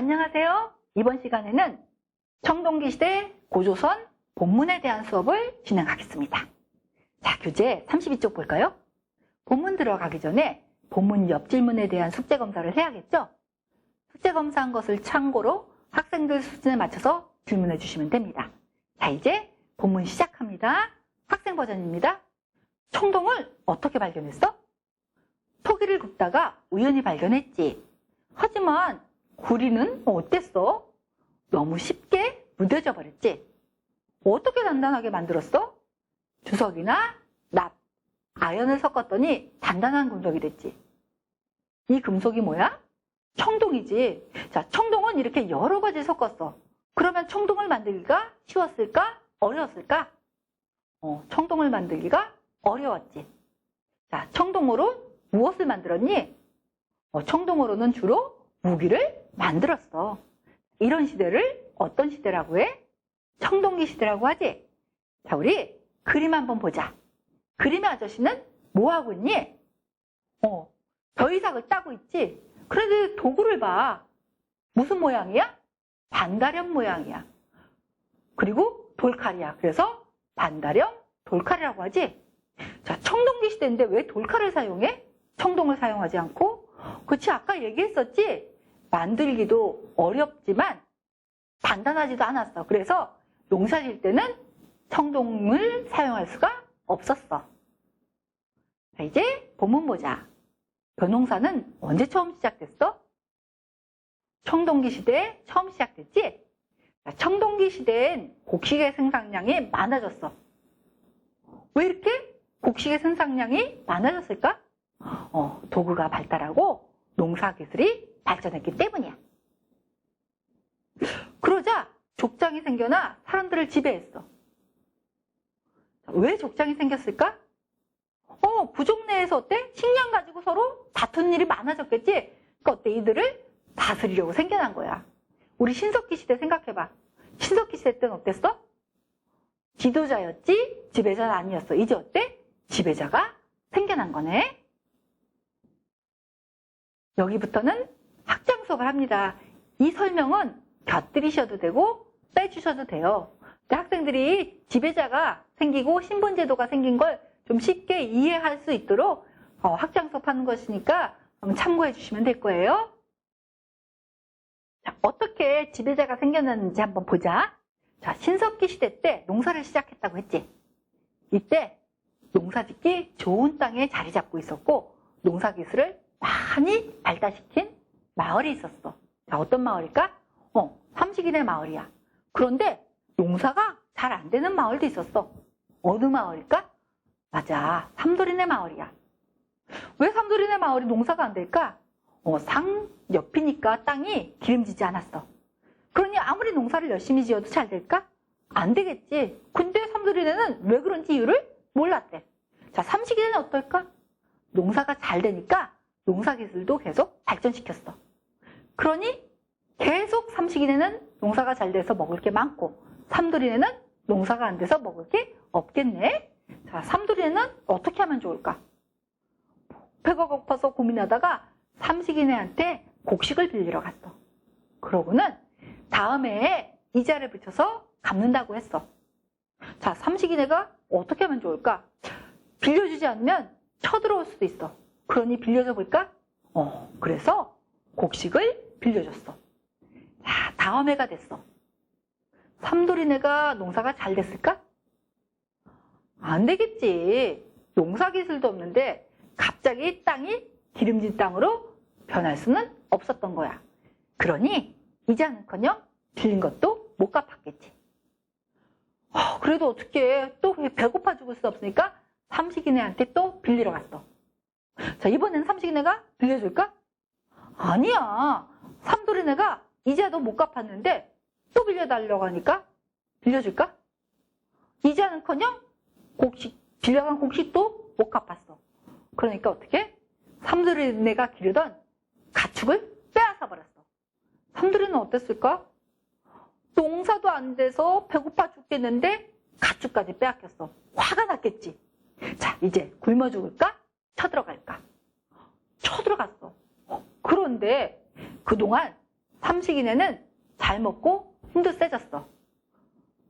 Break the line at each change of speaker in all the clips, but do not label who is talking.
안녕하세요. 이번 시간에는 청동기시대 고조선 본문에 대한 수업을 진행하겠습니다. 자, 교재 32쪽 볼까요? 본문 들어가기 전에 본문 옆 질문에 대한 숙제 검사를 해야겠죠? 숙제 검사한 것을 참고로 학생들 수준에 맞춰서 질문해 주시면 됩니다. 자, 이제 본문 시작합니다. 학생 버전입니다. 청동을 어떻게 발견했어? 토기를 굽다가 우연히 발견했지. 하지만 구리는 어땠어? 너무 쉽게 무뎌져 버렸지. 어떻게 단단하게 만들었어? 주석이나 납, 아연을 섞었더니 단단한 금속이 됐지. 이 금속이 뭐야? 청동이지. 자, 청동은 이렇게 여러 가지 섞었어. 그러면 청동을 만들기가 쉬웠을까? 어려웠을까? 청동을 만들기가 어려웠지. 자, 청동으로 무엇을 만들었니? 청동으로는 주로 무기를 만들었어. 이런 시대를 어떤 시대라고 해? 청동기 시대라고 하지? 자, 우리 그림 한번 보자. 그림의 아저씨는 뭐 하고 있니? 벼이삭을 따고 있지? 그런데 도구를 봐. 무슨 모양이야? 반다렴 모양이야. 그리고 돌칼이야. 그래서 반다렴 돌칼이라고 하지? 자, 청동기 시대인데 왜 돌칼을 사용해? 청동을 사용하지 않고? 그치, 아까 얘기했었지? 만들기도 어렵지만 단단하지도 않았어. 그래서 농사 질 때는 청동을 사용할 수가 없었어. 자, 이제 본문 보자. 벼농사는 언제 처음 시작됐어? 청동기 시대에 처음 시작됐지? 자, 청동기 시대엔 곡식의 생산량이 많아졌어. 왜 이렇게 곡식의 생산량이 많아졌을까? 도구가 발달하고 농사 기술이 발전했기 때문이야. 그러자 족장이 생겨나 사람들을 지배했어. 왜 족장이 생겼을까? 부족 내에서 어때? 식량 가지고 서로 다투는 일이 많아졌겠지? 그러니까 어때? 이들을 다스리려고 생겨난 거야. 우리 신석기 시대 생각해봐. 신석기 시대 때는 어땠어? 지도자였지 지배자는 아니었어. 이제 어때? 지배자가 생겨난 거네. 여기부터는 학장 수업을 합니다. 이 설명은 곁들이셔도 되고 빼주셔도 돼요. 학생들이 지배자가 생기고 신분제도가 생긴 걸 좀 쉽게 이해할 수 있도록 학장 수업하는 것이니까 한번 참고해 주시면 될 거예요. 자, 어떻게 지배자가 생겼는지 한번 보자. 자, 신석기 시대 때 농사를 시작했다고 했지. 이때 농사짓기 좋은 땅에 자리 잡고 있었고 농사 기술을 많이 발달시킨 마을이 있었어. 자, 어떤 마을일까? 삼식인의 마을이야. 그런데 농사가 잘 안 되는 마을도 있었어. 어느 마을일까? 맞아, 삼돌인의 마을이야. 왜 삼돌인의 마을이 농사가 안 될까? 상 옆이니까 땅이 기름지지 않았어. 그러니 아무리 농사를 열심히 지어도 잘 될까? 안 되겠지. 근데 삼돌인에는 왜 그런지 이유를 몰랐대. 자, 삼식인은 어떨까? 농사가 잘 되니까 농사 기술도 계속 발전시켰어. 그러니 계속 삼식인에는 농사가 잘 돼서 먹을 게 많고 삼돌인에는 농사가 안 돼서 먹을 게 없겠네. 자, 삼돌인에는 어떻게 하면 좋을까? 배가 고파서 고민하다가 삼식인애한테 곡식을 빌리러 갔어. 그러고는 다음에 이자를 붙여서 갚는다고 했어. 자, 삼식인애가 어떻게 하면 좋을까? 빌려주지 않으면 쳐들어올 수도 있어. 그러니 빌려줘 볼까? 그래서 곡식을 빌려줬어. 자, 다음 해가 됐어. 삼돌이네가 농사가 잘 됐을까? 안 되겠지. 농사 기술도 없는데 갑자기 땅이 기름진 땅으로 변할 수는 없었던 거야. 그러니 이자는커녕 빌린 것도 못 갚았겠지. 그래도 어떻게 또 배고파 죽을 수 없으니까 삼식이네한테 또 빌리러 갔어. 자, 이번엔 삼식이네가 빌려줄까? 아니야. 삼돌이네가 이자도 못 갚았는데 또 빌려달라고 하니까 빌려줄까? 이자는커녕 빌려간 곡식도 못 갚았어. 그러니까 어떻게? 삼돌이네가 기르던 가축을 빼앗아 버렸어. 삼돌이는 어땠을까? 농사도 안 돼서 배고파 죽겠는데 가축까지 빼앗겼어. 화가 났겠지. 자, 이제 굶어 죽을까? 쳐들어갈까? 쳐들어갔어. 그런데 그동안 삼식이네는 잘 먹고 힘도 세졌어.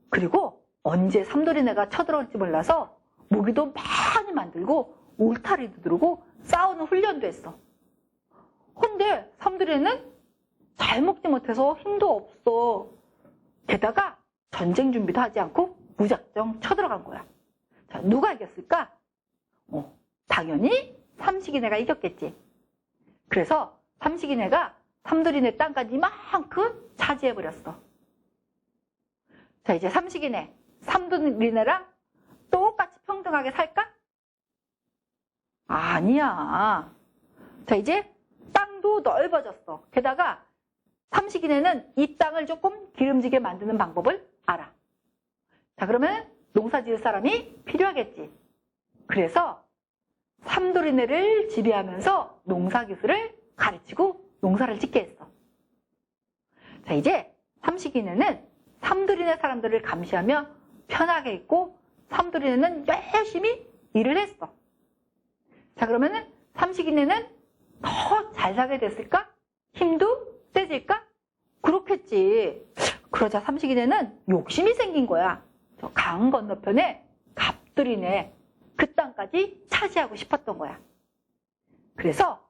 그리고 언제 삼돌이네가 쳐들어올지 몰라서 무기도 많이 만들고 울타리도 두르고 싸우는 훈련도 했어. 근데 삼돌이네는 잘 먹지 못해서 힘도 없어. 게다가 전쟁 준비도 하지 않고 무작정 쳐들어간 거야. 자, 누가 이겼을까? 당연히 삼식이네가 이겼겠지. 그래서 삼식이네가 삼돌이네 땅까지 이만큼 차지해버렸어. 자, 이제 삼식이네, 삼돌이네랑 똑같이 평등하게 살까? 아니야. 자, 이제 땅도 넓어졌어. 게다가 삼식이네는 이 땅을 조금 기름지게 만드는 방법을 알아. 자, 그러면 농사 지을 사람이 필요하겠지. 그래서 삼돌이네를 지배하면서 농사 기술을 가르치고 농사를 짓게 했어. 자, 이제 삼식이네는 삼돌이네 사람들을 감시하며 편하게 있고 삼돌이네는 열심히 일을 했어. 자, 그러면은 삼식이네는 더 잘 살게 됐을까? 힘도 세질까? 그렇겠지. 그러자 삼식이네는 욕심이 생긴 거야. 저 강 건너편에 갑돌이네 그 땅까지 차지하고 싶었던 거야. 그래서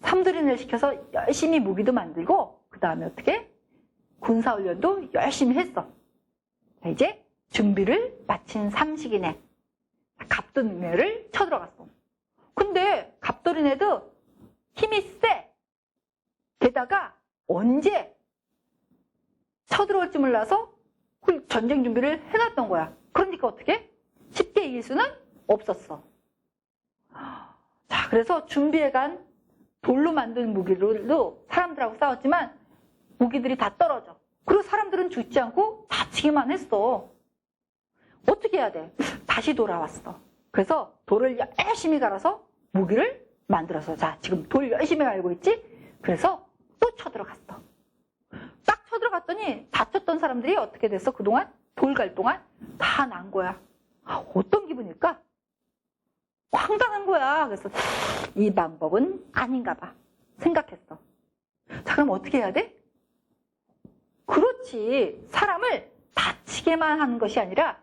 삼돌이네를 시켜서 열심히 무기도 만들고 그 다음에 어떻게? 군사훈련도 열심히 했어. 자, 이제 준비를 마친 삼식이네 갑돌이네를 쳐들어갔어. 근데 갑돌이네도 힘이 세. 게다가 언제 쳐들어올지 몰라서 그 전쟁 준비를 해놨던 거야. 그러니까 어떻게? 쉽게 이길 수는 없었어. 자, 그래서 준비해간 돌로 만든 무기로도 사람들하고 싸웠지만 무기들이 다 떨어져. 그리고 사람들은 죽지 않고 다치기만 했어. 어떻게 해야 돼? 다시 돌아왔어. 그래서 돌을 열심히 갈아서 무기를 만들어서, 자, 지금 돌 열심히 갈고 있지? 그래서 또 쳐들어갔어. 딱 쳐들어갔더니 다쳤던 사람들이 어떻게 됐어? 그동안 돌 갈 동안 다 난 거야. 어떤 기분일까? 황당한 거야. 그래서 이 방법은 아닌가 봐 생각했어. 자, 그럼 어떻게 해야 돼? 그렇지. 사람을 다치게만 하는 것이 아니라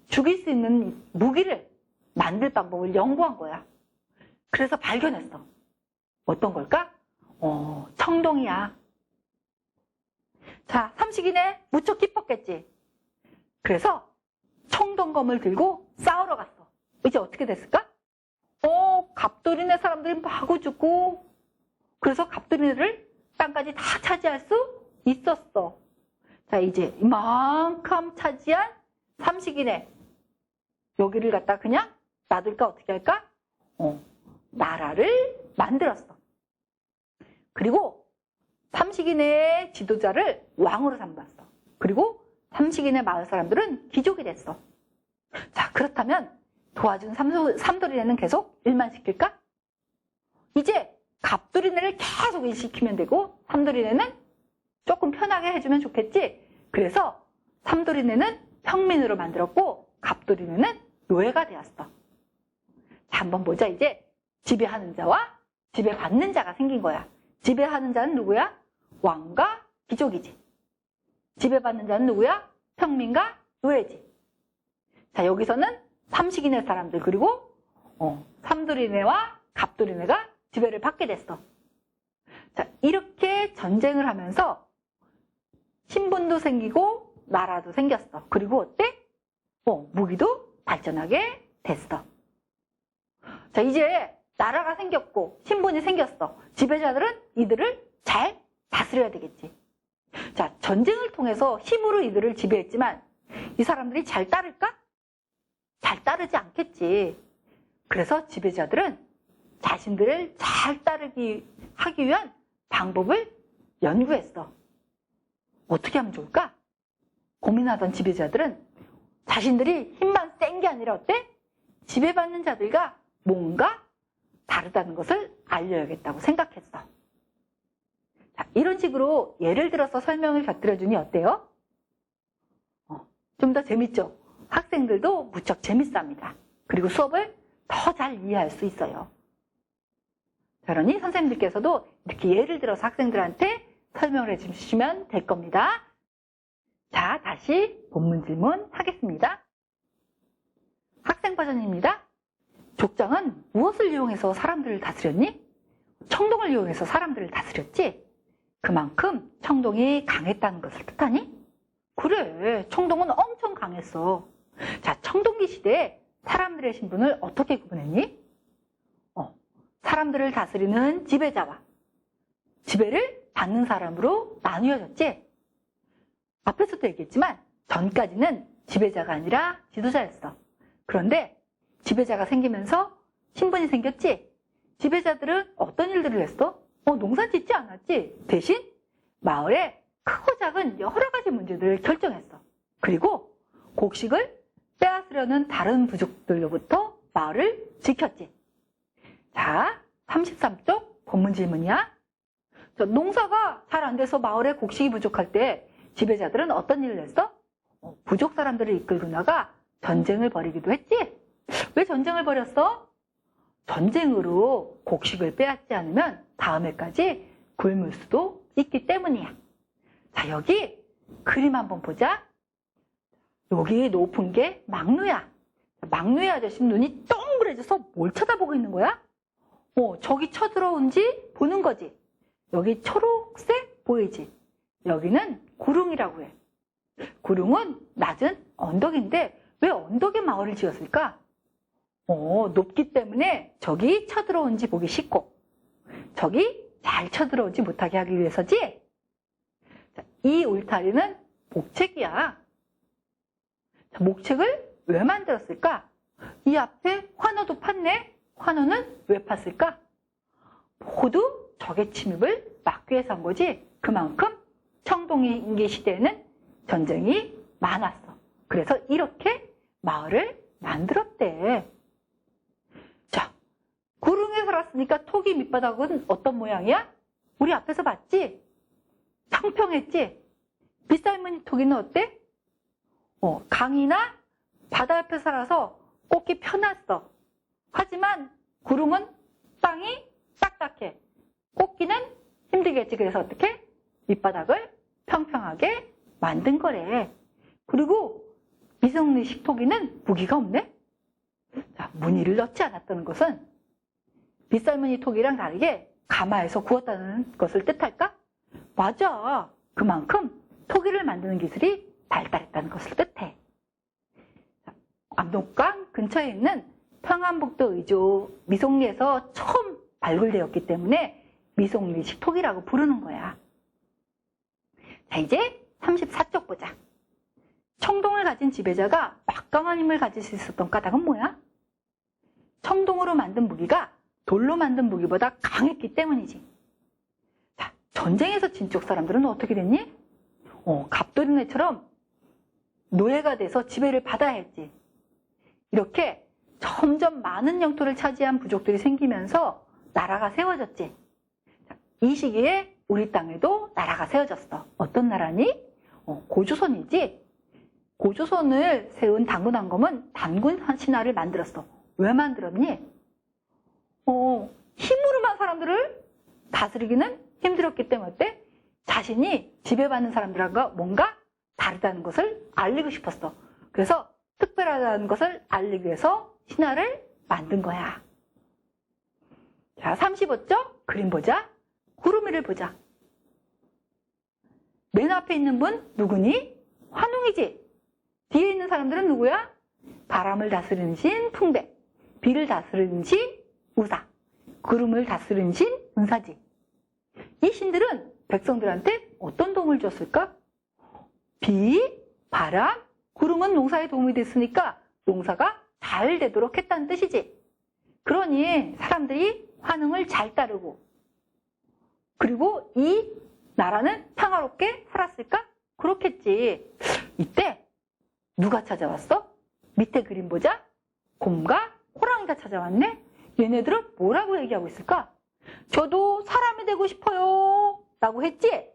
죽일 수 있는 무기를 만들 방법을 연구한 거야. 그래서 발견했어. 어떤 걸까? 청동이야. 자, 삼식이네 무척 기뻤겠지. 그래서 청동검을 들고 싸우러 갔어. 이제 어떻게 됐을까? 갑돌이네 사람들이 마구 죽고, 그래서 갑돌이네를 땅까지 다 차지할 수 있었어. 자, 이제 이만큼 차지한 삼식이네 여기를 갖다 그냥 놔둘까? 어떻게 할까? 나라를 만들었어. 그리고 삼식이네 지도자를 왕으로 삼았어. 그리고 삼식이네 마을 사람들은 귀족이 됐어. 자, 그렇다면 도와준 삼돌이네는 계속 일만 시킬까? 이제 갑돌이네를 계속 일시키면 되고 삼돌이네는 조금 편하게 해주면 좋겠지. 그래서 삼돌이네는 평민으로 만들었고 갑돌이네는 노예가 되었어. 자, 한번 보자. 이제 지배하는 자와 지배받는 자가 생긴 거야. 지배하는 자는 누구야? 왕과 귀족이지. 지배받는 자는 누구야? 평민과 노예지. 자, 여기서는 삼식이네 사람들 그리고 삼돌이네와 갑돌이네가 지배를 받게 됐어. 자, 이렇게 전쟁을 하면서 신분도 생기고 나라도 생겼어. 그리고 어때? 무기도 발전하게 됐어. 자, 이제 나라가 생겼고 신분이 생겼어. 지배자들은 이들을 잘 다스려야 되겠지. 자, 전쟁을 통해서 힘으로 이들을 지배했지만 이 사람들이 잘 따를까? 잘 따르지 않겠지. 그래서 지배자들은 자신들을 잘 따르기 하기 위한 방법을 연구했어. 어떻게 하면 좋을까? 고민하던 지배자들은 자신들이 힘만 센 게 아니라 어때? 지배받는 자들과 뭔가 다르다는 것을 알려야겠다고 생각했어. 자, 이런 식으로 예를 들어서 설명을 곁들여주니 어때요? 좀 더 재밌죠? 학생들도 무척 재밌어합니다. 그리고 수업을 더 잘 이해할 수 있어요. 그러니 선생님들께서도 이렇게 예를 들어서 학생들한테 설명을 해주시면 될 겁니다. 자, 다시 본문 질문 하겠습니다. 학생 버전입니다. 족장은 무엇을 이용해서 사람들을 다스렸니? 청동을 이용해서 사람들을 다스렸지? 그만큼 청동이 강했다는 것을 뜻하니? 그래, 청동은 엄청 강했어. 자, 청동기 시대에 사람들의 신분을 어떻게 구분했니? 사람들을 다스리는 지배자와 지배를 받는 사람으로 나누어졌지? 앞에서도 얘기했지만 전까지는 지배자가 아니라 지도자였어. 그런데 지배자가 생기면서 신분이 생겼지? 지배자들은 어떤 일들을 했어? 농사 짓지 않았지? 대신 마을에 크고 작은 여러 가지 문제들을 결정했어. 그리고 곡식을 빼앗으려는 다른 부족들로부터 마을을 지켰지. 자, 33쪽 본문 질문이야. 농사가 잘 안 돼서 마을에 곡식이 부족할 때 지배자들은 어떤 일을 했어? 부족 사람들을 이끌고 나가 전쟁을 벌이기도 했지? 왜 전쟁을 벌였어? 전쟁으로 곡식을 빼앗지 않으면 다음 해까지 굶을 수도 있기 때문이야. 자, 여기 그림 한번 보자. 여기 높은 게 막루야. 막루의 아저씨 눈이 동그래져서 뭘 쳐다보고 있는 거야? 저기 쳐들어온지 보는 거지. 여기 초록색 보이지? 여기는 구릉이라고 해. 구릉은 낮은 언덕인데 왜 언덕에 마을을 지었을까? 높기 때문에 저기 쳐들어온지 보기 쉽고 저기 잘 쳐들어오지 못하게 하기 위해서지? 자, 이 울타리는 목책이야. 자, 목책을 왜 만들었을까? 이 앞에 환호도 팠네? 환호는 왜 팠을까? 모두 적의 침입을 막기 위해서 한 거지. 그만큼 청동기 시대에는 전쟁이 많았어. 그래서 이렇게 마을을 만들었대. 자, 구릉에 살았으니까 토기 밑바닥은 어떤 모양이야? 우리 앞에서 봤지? 평평했지? 빗살무늬 토기는 어때? 강이나 바다 옆에 살아서 꽂기 편했어. 하지만 구름은 땅이 딱딱해. 꽂기는 힘들겠지. 그래서 어떻게? 밑바닥을 평평하게 만든 거래. 그리고 미성리식 토기는 무기가 없네? 자, 무늬를 넣지 않았다는 것은 빗살무늬 토기랑 다르게 가마에서 구웠다는 것을 뜻할까? 맞아. 그만큼 토기를 만드는 기술이 발달했다는 것을 뜻해. 압록강 근처에 있는 평안북도 의조 미송리에서 처음 발굴되었기 때문에 미송리식 토기라고 부르는 거야. 자, 이제 34쪽 보자. 청동을 가진 지배자가 막강한 힘을 가질 수 있었던 까닭은 뭐야? 청동으로 만든 무기가 돌로 만든 무기보다 강했기 때문이지. 자, 전쟁에서 진 쪽 사람들은 어떻게 됐니? 갑돌이네처럼 노예가 돼서 지배를 받아야 했지. 이렇게 점점 많은 영토를 차지한 부족들이 생기면서 나라가 세워졌지. 이 시기에 우리 땅에도 나라가 세워졌어. 어떤 나라니? 고조선이지. 고조선을 세운 단군왕검은 단군 신하를 만들었어. 왜 만들었니? 힘으로만 사람들을 다스리기는 힘들었기 때문에 어때? 자신이 지배받는 사람들과 뭔가 다르다는 것을 알리고 싶었어. 그래서 특별하다는 것을 알리기 위해서 신하를 만든 거야. 자, 35쪽 그림 보자. 구름이를 보자. 맨 앞에 있는 분 누구니? 환웅이지. 뒤에 있는 사람들은 누구야? 바람을 다스리는 신 풍백, 비를 다스리는 신 우사, 구름을 다스리는 신 은사지. 이 신들은 백성들한테 어떤 도움을 줬을까? 비, 바람, 구름은 농사에 도움이 됐으니까 농사가 잘 되도록 했다는 뜻이지. 그러니 사람들이 환웅을 잘 따르고 그리고 이 나라는 평화롭게 살았을까? 그렇겠지. 이때 누가 찾아왔어? 밑에 그림 보자. 곰과 호랑이가 찾아왔네. 얘네들은 뭐라고 얘기하고 있을까? 저도 사람이 되고 싶어요 라고 했지?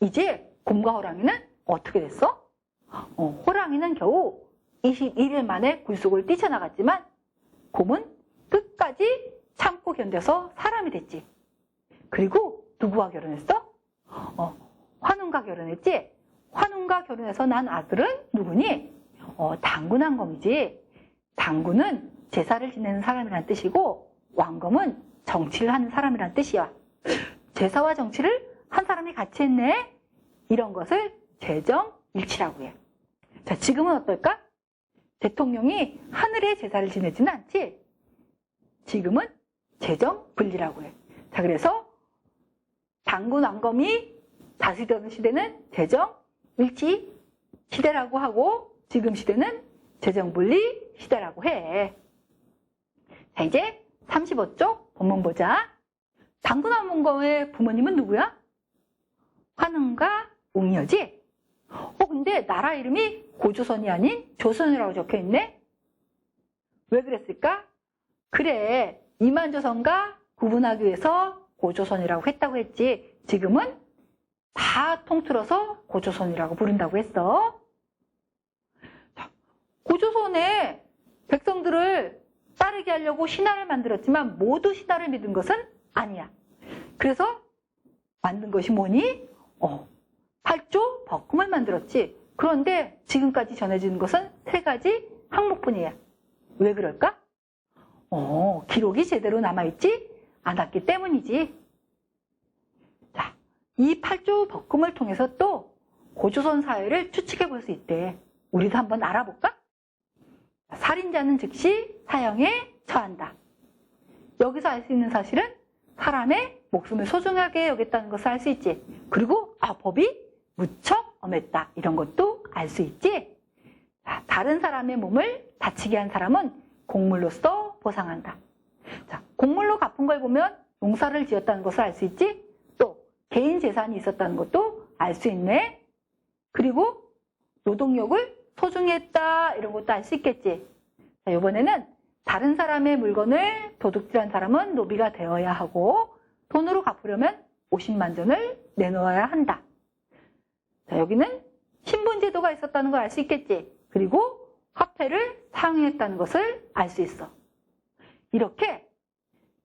이제 곰과 호랑이는 어떻게 됐어? 호랑이는 겨우 21일 만에 굴속을 뛰쳐나갔지만 곰은 끝까지 참고 견뎌서 사람이 됐지. 그리고 누구와 결혼했어? 환웅과 결혼했지? 환웅과 결혼해서 난 아들은 누구니? 당군왕검이지. 당군은 제사를 지내는 사람이란 뜻이고 왕검은 정치를 하는 사람이란 뜻이야. 제사와 정치를 한 사람이 같이 했네? 이런 것을 제정일치라고 해. 자, 지금은 어떨까? 대통령이 하늘에 제사를 지내지는 않지? 지금은 제정분리라고 해. 자, 그래서 당군 왕검이 다스리던 시대는 제정일치 시대라고 하고 지금 시대는 제정분리 시대라고 해. 자, 이제 35쪽 본문 보자. 당군 왕검의 부모님은 누구야? 환웅과 웅이어지? 근데 나라 이름이 고조선이 아닌 조선이라고 적혀있네? 왜 그랬을까? 그래, 이만조선과 구분하기 위해서 고조선이라고 했다고 했지. 지금은 다 통틀어서 고조선이라고 부른다고 했어. 고조선의 백성들을 따르게 하려고 신하를 만들었지만 모두 신하를 믿은 것은 아니야. 그래서 만든 것이 뭐니? 8조 법금을 만들었지. 그런데 지금까지 전해지는 것은 3가지 항목뿐이야. 왜 그럴까? 기록이 제대로 남아있지 않았기 때문이지. 자, 이 8조 법금을 통해서 또 고조선 사회를 추측해 볼 수 있대. 우리도 한번 알아볼까? 살인자는 즉시 사형에 처한다. 여기서 알 수 있는 사실은 사람의 목숨을 소중하게 여겼다는 것을 알 수 있지. 그리고 법이 무척 엄했다. 이런 것도 알 수 있지. 자, 다른 사람의 몸을 다치게 한 사람은 공물로서 보상한다. 자, 공물로 갚은 걸 보면 농사를 지었다는 것을 알 수 있지. 또 개인 재산이 있었다는 것도 알 수 있네. 그리고 노동력을 소중히 했다. 이런 것도 알 수 있겠지. 자, 이번에는 다른 사람의 물건을 도둑질한 사람은 노비가 되어야 하고 돈으로 갚으려면 50만 전을 내놓아야 한다. 자, 여기는 신분제도가 있었다는 걸 알 수 있겠지. 그리고 화폐를 사용했다는 것을 알 수 있어. 이렇게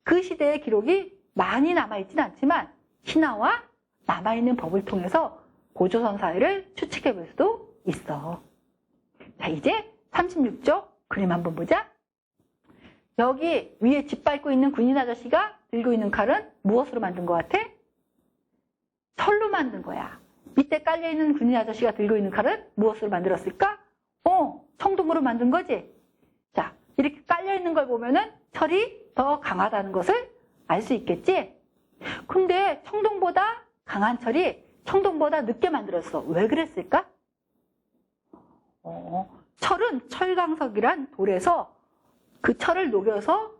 그 시대의 기록이 많이 남아있지는 않지만 신화와 남아있는 법을 통해서 고조선 사회를 추측해 볼 수도 있어. 자, 이제 36쪽 그림 한번 보자. 여기 위에 짓밟고 있는 군인 아저씨가 들고 있는 칼은 무엇으로 만든 것 같아? 철로 만든 거야. 밑에 깔려있는 군인 아저씨가 들고 있는 칼은 무엇으로 만들었을까? 청동으로 만든 거지. 자, 이렇게 깔려있는 걸 보면은 철이 더 강하다는 것을 알 수 있겠지? 근데 청동보다 강한 철이 청동보다 늦게 만들었어. 왜 그랬을까? 철은 철강석이란 돌에서 그 철을 녹여서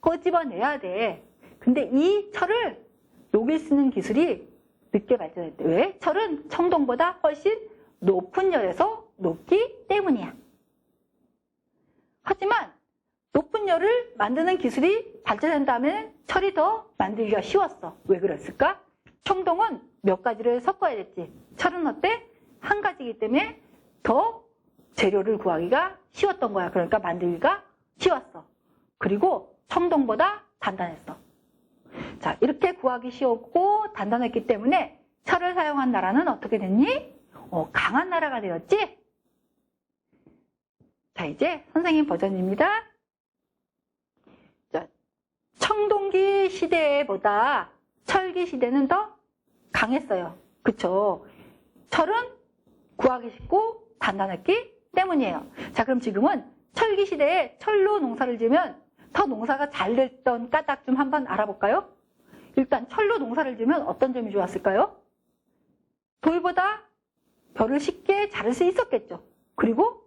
꺼집어내야 돼. 근데 이 철을 녹일 수 있는 기술이 늦게 발전했대. 왜? 철은 청동보다 훨씬 높은 열에서 녹기 때문이야. 하지만 높은 열을 만드는 기술이 발전한 다음에 철이 더 만들기가 쉬웠어. 왜 그랬을까? 청동은 몇 가지를 섞어야 됐지. 철은 어때? 한 가지이기 때문에 더 재료를 구하기가 쉬웠던 거야. 그러니까 만들기가 쉬웠어. 그리고 청동보다 단단했어. 자, 이렇게 구하기 쉬웠고 단단했기 때문에 철을 사용한 나라는 어떻게 됐니? 강한 나라가 되었지? 자, 이제 선생님 버전입니다. 자, 청동기 시대보다 철기 시대는 더 강했어요. 그쵸? 철은 구하기 쉽고 단단했기 때문이에요. 자, 그럼 지금은 철기 시대에 철로 농사를 지으면 더 농사가 잘 됐던 까닭 좀 한번 알아볼까요? 일단 철로 농사를 지으면 어떤 점이 좋았을까요? 돌보다 벼를 쉽게 자를 수 있었겠죠. 그리고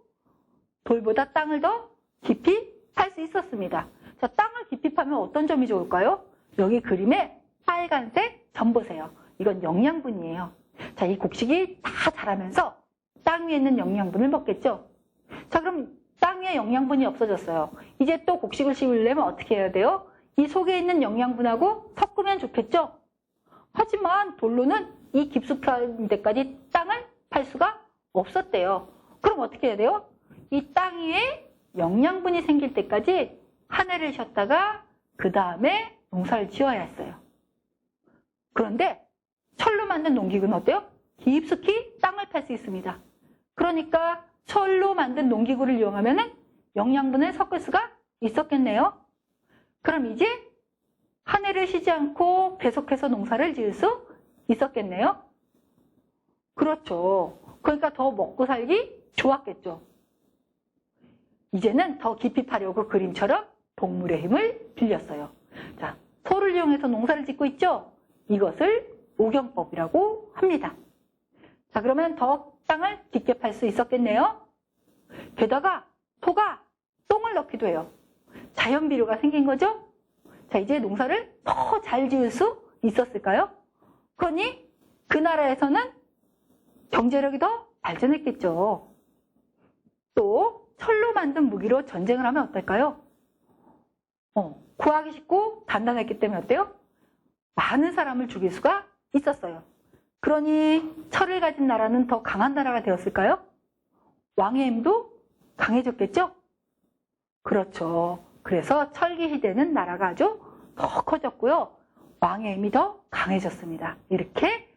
돌보다 땅을 더 깊이 팔 수 있었습니다. 자, 땅을 깊이 파면 어떤 점이 좋을까요? 여기 그림에 빨간색 점 보세요. 이건 영양분이에요. 자, 이 곡식이 다 자라면서 땅 위에 있는 영양분을 먹겠죠. 자, 그럼 땅 위에 영양분이 없어졌어요. 이제 또 곡식을 심으려면 어떻게 해야 돼요? 이 속에 있는 영양분하고 섞으면 좋겠죠. 하지만 돌로는 이 깊숙한 데까지 땅을 팔 수가 없었대요. 그럼 어떻게 해야 돼요? 이 땅 위에 영양분이 생길 때까지 한 해를 쉬었다가 그 다음에 농사를 지어야 했어요. 그런데 철로 만든 농기구는 어때요? 깊숙이 땅을 팔 수 있습니다. 그러니까 철로 만든 농기구를 이용하면 영양분을 섞을 수가 있었겠네요. 그럼 이제 한 해를 쉬지 않고 계속해서 농사를 지을 수 있었겠네요. 그렇죠. 그러니까 더 먹고 살기 좋았겠죠. 이제는 더 깊이 파려고 그림처럼 동물의 힘을 빌렸어요. 자, 소를 이용해서 농사를 짓고 있죠? 이것을 우경법이라고 합니다. 자, 그러면 더 땅을 깊게 팔 수 있었겠네요. 게다가 소가 똥을 넣기도 해요. 자연 비료가 생긴 거죠? 자, 이제 농사를 더 잘 지을 수 있었을까요? 그러니 그 나라에서는 경제력이 더 발전했겠죠. 또 철로 만든 무기로 전쟁을 하면 어떨까요? 구하기 쉽고 단단했기 때문에 어때요? 많은 사람을 죽일 수가 있었어요. 그러니 철을 가진 나라는 더 강한 나라가 되었을까요? 왕의 힘도 강해졌겠죠? 그렇죠. 그래서 철기 시대는 나라가 아주 더 커졌고요. 왕의 힘이 더 강해졌습니다. 이렇게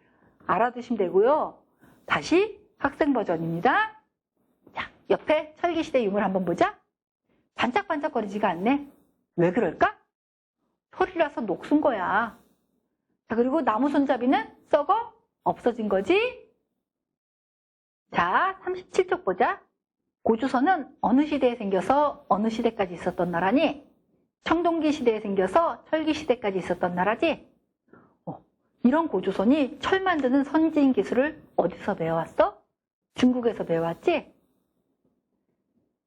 알아두시면 되고요. 다시 학생 버전입니다. 자, 옆에 철기 시대 유물 한번 보자. 반짝반짝거리지가 않네. 왜 그럴까? 철이 나서 녹슨 거야. 자, 그리고 나무 손잡이는 썩어 없어진 거지. 자, 37쪽 보자. 고조선은 어느 시대에 생겨서 어느 시대까지 있었던 나라니? 청동기 시대에 생겨서 철기 시대까지 있었던 나라지? 이런 고조선이 철 만드는 선진 기술을 어디서 배워왔어? 중국에서 배워왔지?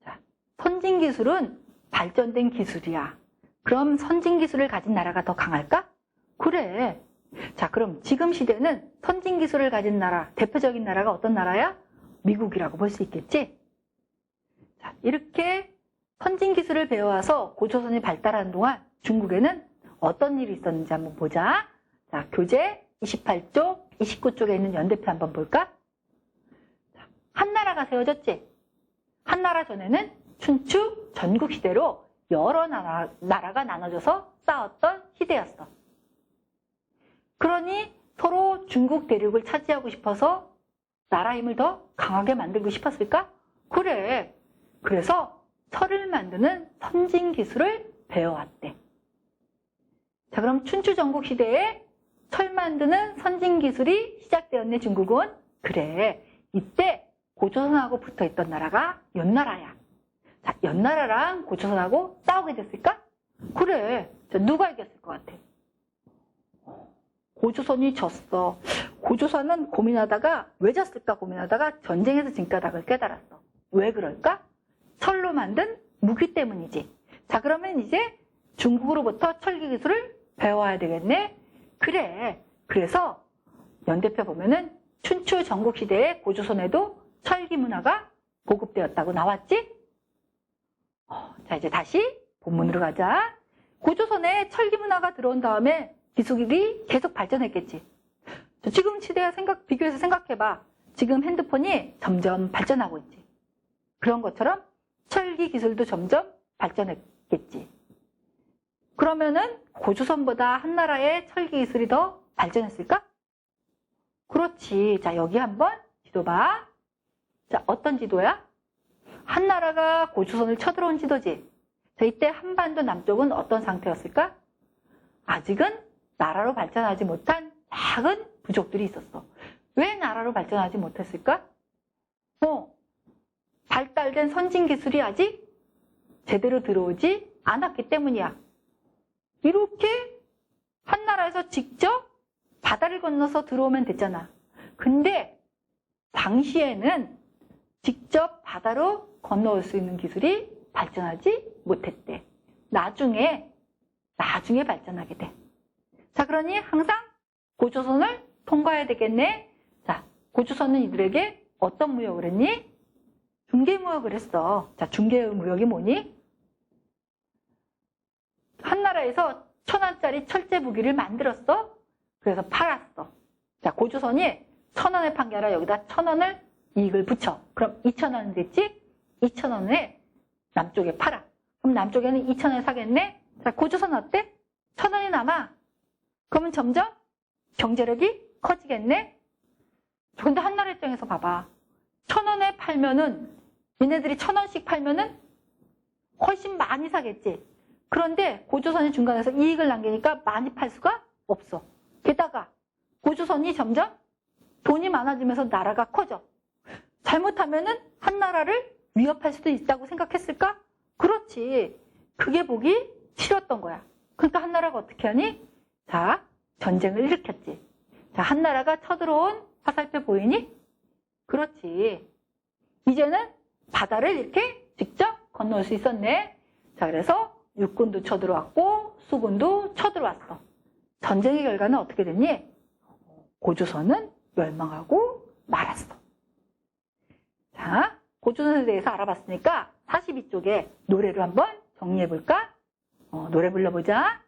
자, 선진 기술은 발전된 기술이야. 그럼 선진 기술을 가진 나라가 더 강할까? 그래. 자, 그럼 지금 시대는 선진 기술을 가진 나라, 대표적인 나라가 어떤 나라야? 미국이라고 볼 수 있겠지? 자, 이렇게 선진 기술을 배워와서 고조선이 발달하는 동안 중국에는 어떤 일이 있었는지 한번 보자. 자, 교재 28쪽, 29쪽에 있는 연대표 한번 볼까? 자, 한나라가 세워졌지? 한나라 전에는 춘추 전국시대로 여러 나라가 나눠져서 싸웠던 시대였어. 그러니 서로 중국 대륙을 차지하고 싶어서 나라 힘을 더 강하게 만들고 싶었을까? 그래. 그래서 철을 만드는 선진 기술을 배워왔대. 자, 그럼 춘추 전국 시대에 철 만드는 선진 기술이 시작되었네, 중국은? 그래. 이때 고조선하고 붙어 있던 나라가 연나라야. 자, 연나라랑 고조선하고 싸우게 됐을까? 그래. 자, 누가 이겼을 것 같아? 고조선이 졌어. 고조선은 고민하다가 왜 졌을까 고민하다가 전쟁에서 진 까닭을 깨달았어. 왜 그럴까? 철로 만든 무기 때문이지. 자, 그러면 이제 중국으로부터 철기 기술을 배워야 되겠네? 그래. 그래서 연대표 보면은 춘추 전국 시대에 고조선에도 철기 문화가 보급되었다고 나왔지? 자, 이제 다시 본문으로 가자. 고조선에 철기 문화가 들어온 다음에 기술이 계속 발전했겠지. 지금 시대와 비교해서 생각해봐. 지금 핸드폰이 점점 발전하고 있지. 그런 것처럼 철기 기술도 점점 발전했겠지. 그러면은 고조선보다 한나라의 철기 기술이 더 발전했을까? 그렇지. 자, 여기 한번 지도 봐. 자, 어떤 지도야? 한나라가 고조선을 쳐들어온 지도지. 자, 이때 한반도 남쪽은 어떤 상태였을까? 아직은 나라로 발전하지 못한 작은 부족들이 있었어. 왜 나라로 발전하지 못했을까? 발달된 선진 기술이 아직 제대로 들어오지 않았기 때문이야. 이렇게 한나라에서 직접 바다를 건너서 들어오면 됐잖아. 근데 당시에는 직접 바다로 건너올 수 있는 기술이 발전하지 못했대. 나중에 발전하게 돼. 자, 그러니 항상 고조선을 통과해야 되겠네. 자, 고조선은 이들에게 어떤 무역을 했니? 중개무역을 했어. 자, 중개무역이 뭐니? 한나라에서 1,000원짜리 철제 무기를 만들었어. 그래서 팔았어. 자, 고조선이 1,000원에 판 게 아니라 여기다 1,000원을 이익을 붙여. 그럼 2,000원 됐지? 2,000원에 남쪽에 팔아. 그럼 남쪽에는 2,000원에 사겠네? 자, 고조선 어때? 1,000원이 남아. 그러면 점점 경제력이 커지겠네? 근데 한나라 입장에서 봐봐. 1,000원에 팔면은, 얘네들이 1,000원씩 팔면은 훨씬 많이 사겠지. 그런데 고조선이 중간에서 이익을 남기니까 많이 팔 수가 없어. 게다가 고조선이 점점 돈이 많아지면서 나라가 커져. 잘못하면은 한나라를 위협할 수도 있다고 생각했을까? 그렇지. 그게 보기 싫었던 거야. 그러니까 한나라가 어떻게 하니? 자, 전쟁을 일으켰지. 자, 한나라가 쳐들어온 화살표 보이니? 그렇지. 이제는 바다를 이렇게 직접 건널 수 있었네. 자, 그래서 육군도 쳐들어왔고 수군도 쳐들어왔어. 전쟁의 결과는 어떻게 됐니? 고조선은 멸망하고 말았어. 자, 고조선에 대해서 알아봤으니까 42쪽에 노래로 한번 정리해볼까? 노래 불러보자.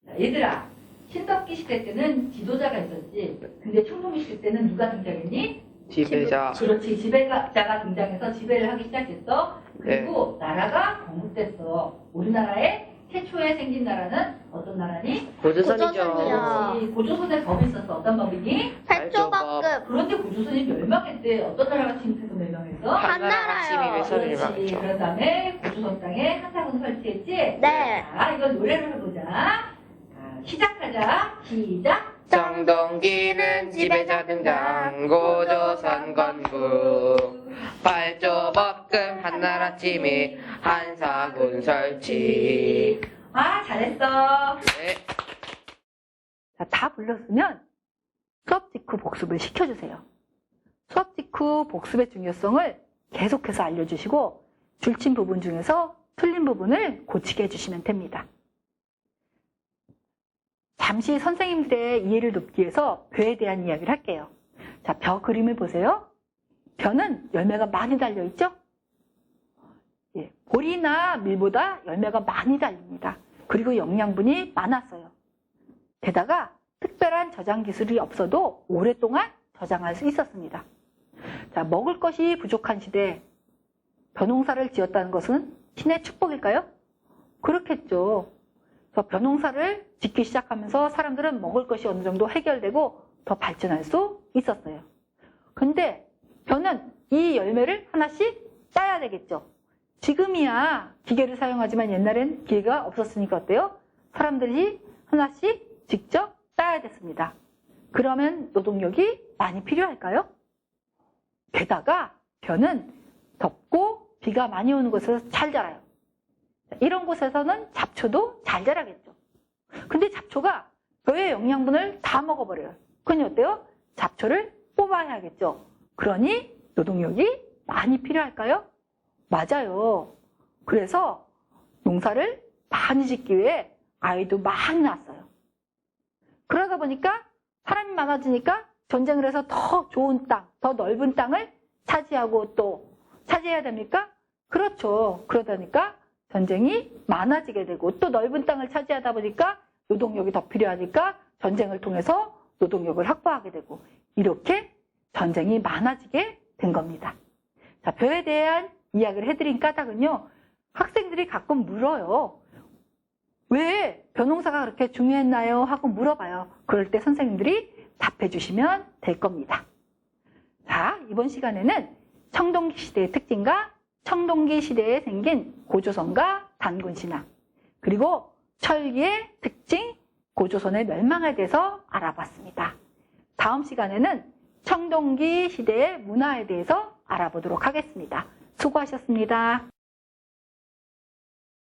자, 얘들아, 신덕기 시대 때는 지도자가 있었지. 근데 청동기 시대 때는 누가 등장했니?
지배자.
그렇지. 지배자가 등장해서 지배를 하기 시작했어. 그리고 나라가 건국됐어. 우리나라에 최초에 생긴 나라는 어떤 나라니?
고조선이죠.
고조선이요.
그렇지. 고조선에 법이 있었어. 어떤 법이니?
팔조법급.
그런데 고조선이 멸망했대. 어떤 나라가 침입해서 멸망했어?
한나라요.
침입해서
그렇지.
멸망했죠.
그런 다음에 고조선 땅에 한상을 설치했지?
네.
자, 이건 노래를 해보자. 자, 시작하자. 시작.
청동기는 지배자 등장, 고조선 건국, 팔조법금 한나라 침입, 한사군 설치.
아, 잘했어.
네.
자, 다 불렀으면 수업 직후 복습을 시켜주세요. 수업 직후 복습의 중요성을 계속해서 알려주시고 줄친 부분 중에서 틀린 부분을 고치게 해주시면 됩니다. 잠시 선생님들의 이해를 돕기 위해서 벼에 대한 이야기를 할게요. 자, 벼 그림을 보세요. 벼는 열매가 많이 달려있죠? 예, 보리나 밀보다 열매가 많이 달립니다. 그리고 영양분이 많았어요. 게다가 특별한 저장 기술이 없어도 오랫동안 저장할 수 있었습니다. 자, 먹을 것이 부족한 시대에 벼농사를 지었다는 것은 신의 축복일까요? 그렇겠죠. 그래서 벼농사를 짓기 시작하면서 사람들은 먹을 것이 어느 정도 해결되고 더 발전할 수 있었어요. 근데 벼는 이 열매를 하나씩 따야 되겠죠. 지금이야 기계를 사용하지만 옛날엔 기계가 없었으니까 어때요? 사람들이 하나씩 직접 따야 됐습니다. 그러면 노동력이 많이 필요할까요? 게다가 벼는 덥고 비가 많이 오는 곳에서 잘 자라요. 이런 곳에서는 잡초도 잘 자라겠죠. 근데 잡초가 벼의 영양분을 다 먹어버려요. 그러니 어때요? 잡초를 뽑아야겠죠. 그러니 노동력이 많이 필요할까요? 맞아요. 그래서 농사를 많이 짓기 위해 아이도 많이 낳았어요. 그러다 보니까 사람이 많아지니까 전쟁을 해서 더 좋은 땅, 더 넓은 땅을 차지하고 또 차지해야 됩니까? 그렇죠. 그러다 보니까 전쟁이 많아지게 되고 또 넓은 땅을 차지하다 보니까 노동력이 더 필요하니까 전쟁을 통해서 노동력을 확보하게 되고 이렇게 전쟁이 많아지게 된 겁니다. 자, 벼에 대한 이야기를 해드린 까닭은요. 학생들이 가끔 물어요. 왜 벼농사가 그렇게 중요했나요? 하고 물어봐요. 그럴 때 선생님들이 답해 주시면 될 겁니다. 자, 이번 시간에는 청동기 시대의 특징과 청동기 시대에 생긴 고조선과 단군신화, 그리고 철기의 특징, 고조선의 멸망에 대해서 알아봤습니다. 다음 시간에는 청동기 시대의 문화에 대해서 알아보도록 하겠습니다. 수고하셨습니다.